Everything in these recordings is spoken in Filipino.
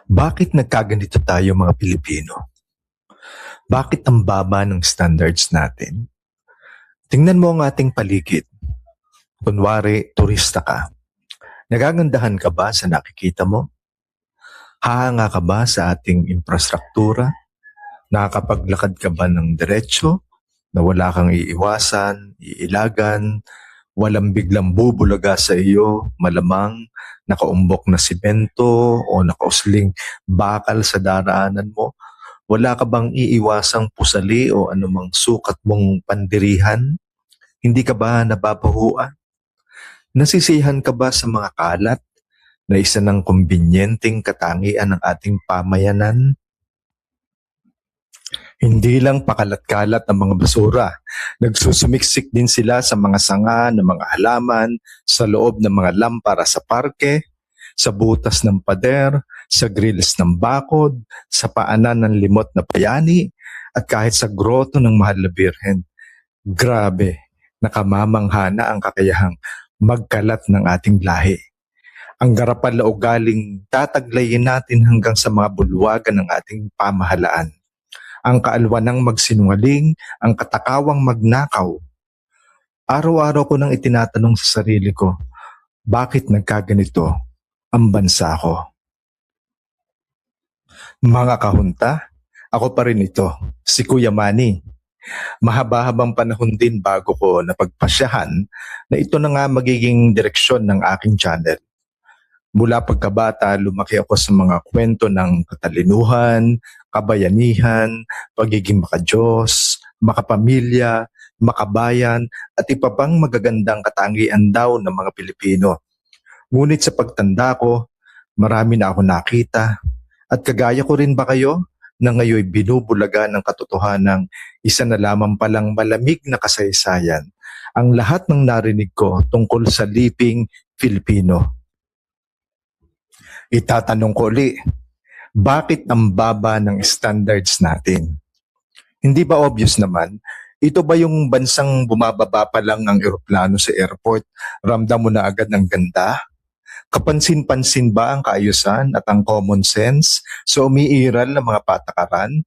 Bakit nagkaganito tayo mga Pilipino? Bakit ang baba ng standards natin? Tingnan mo ang ating paligid. Kunwari, turista ka. Nagagandahan ka ba sa nakikita mo? Hahanga ka ba sa ating infrastruktura? Nakakapaglakad ka ba ng diretsyo na wala kang iiwasan, iilagan, walang biglang bubulaga sa iyo, malamang nakaumbok na simento o nakausling bakal sa daraanan mo? Wala ka bang iiwasang pusali o anumang sukat mong pandirihan? Hindi ka ba nababahuan? Nasisiyahan ka ba sa mga kalat na isa ng kumbinyenteng katangian ng ating pamayanan? Hindi lang pakalat-kalat ng mga basura. Nagsusumiksik din sila sa mga sanga ng mga halaman, sa loob ng mga lampara sa parke, sa butas ng pader, sa grills ng bakod, sa paanan ng limot na bayani, at kahit sa groto ng mahal na birhen. Grabe, nakamamangha na ang kakayahang magkalat ng ating lahi. Ang garapal na ugaling tataglayin natin hanggang sa mga bulwagan ng ating pamahalaan. Ang kaalwanang magsinungaling, ang katakawang magnakaw. Araw-araw ko nang itinatanong sa sarili ko, bakit nagkaganito ang bansa ko? Mga kahunta, ako pa rin ito, si Kuya Manny. Mahaba-habang panahon din bago ko napagpasyahan na ito na nga magiging direksyon ng aking channel. Mula pagkabata, lumaki ako sa mga kwento ng katalinuhan, kabayanihan, pagiging makadiyos, makapamilya, makabayan, at iba pang magagandang katangian daw ng mga Pilipino. Ngunit sa pagtanda ko, marami na ako nakita. At kagaya ko rin ba kayo na ngayon binubulaga ng katotohanang isa na lamang palang malamig na kasaysayan ang lahat ng narinig ko tungkol sa liping Filipino? Itatanong ko uli, bakit ang baba ng standards natin? Hindi ba obvious naman? Ito ba yung bansang bumababa pa lang ang eroplano sa airport, ramdam mo na agad ng ganda? Kapansin-pansin ba ang kaayusan at ang common sense sa umiiral ng mga patakaran?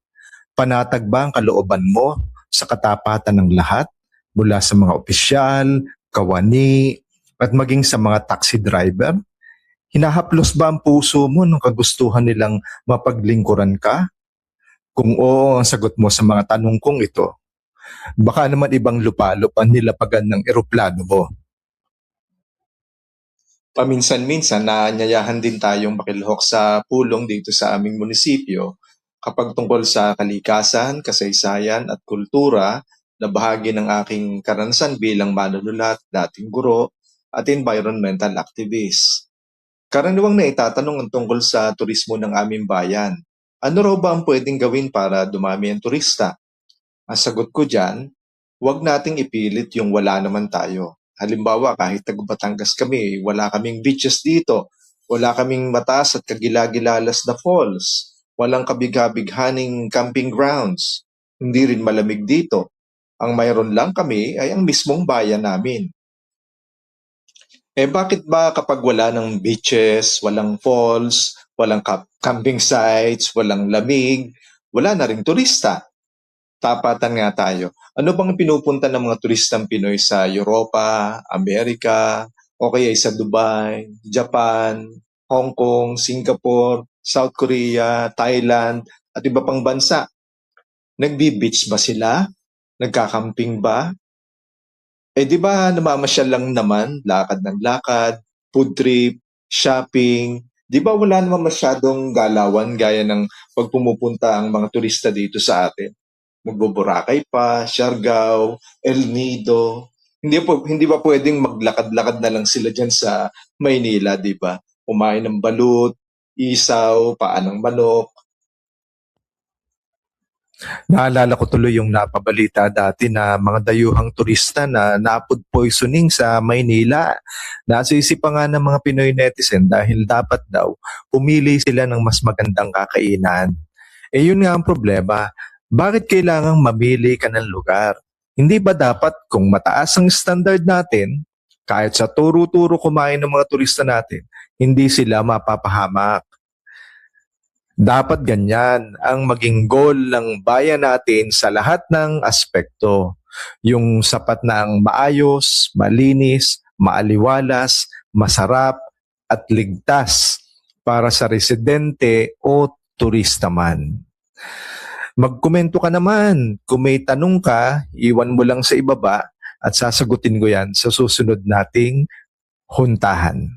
Panatag ba ang kalooban mo sa katapatan ng lahat mula sa mga opisyal, kawani, at maging sa mga taxi driver? Hinahaplos ba ang puso mo ng kagustuhan nilang mapaglingkuran ka? Kung oo ang sagot mo sa mga tanong kong ito, baka naman ibang lupalop ang nilapagan ng eroplano mo. Paminsan-minsan naanyayahan din tayong makilahok sa pulong dito sa aming munisipyo kapag tungkol sa kalikasan, kasaysayan at kultura na bahagi ng aking karanasan bilang manunulat, dating guro at environmental activist. Karaniwang naitatanong ang tungkol sa turismo ng aming bayan. Ano raw ba ang pwedeng gawin para dumami ang turista? Ang sagot ko dyan, huwag nating ipilit yung wala naman tayo. Halimbawa, kahit taga Batangas kami, wala kaming beaches dito. Wala kaming mataas at kagilagilalas na falls. Walang kabighabighaning camping grounds. Hindi rin malamig dito. Ang mayroon lang kami ay ang mismong bayan namin. Bakit ba kapag wala ng beaches, walang falls, walang camping sites, walang lamig, wala na ring turista? Tapatan nga tayo. Ano bang pinupunta ng mga turistang Pinoy sa Europa, Amerika, o kaya sa Dubai, Japan, Hong Kong, Singapore, South Korea, Thailand, at iba pang bansa? Nagbi-beach ba sila? Nagkakamping ba? Di ba namamasyal lang naman, lakad ng lakad, food trip, shopping, di ba wala naman masyadong galawan gaya ng pag pumupunta ang mga turista dito sa atin? Magbo-Boracay pa, Siargao, El Nido. Hindi ba pwedeng maglakad-lakad na lang sila diyan sa Maynila, di ba? Kumain ng balut, isaw, paa ng manok. Naalala ko tuloy yung napabalita dati na mga dayuhang turista na na-food poisoning sa Maynila. Nasisi pa nga ng mga Pinoy netizen dahil dapat daw pumili sila ng mas magandang kakainan. Yun nga ang problema. Bakit kailangang mamili ka ng lugar? Hindi ba dapat kung mataas ang standard natin, kahit sa turo-turo kumain ng mga turista natin, hindi sila mapapahamak? Dapat ganyan ang maging goal ng bayan natin sa lahat ng aspekto. Yung sapat na ang maayos, malinis, maaliwalas, masarap at ligtas para sa residente o turista man. Magkomento ka naman. Kung may tanong ka, iwan mo lang sa ibaba at sasagutin ko yan sa susunod nating huntahan.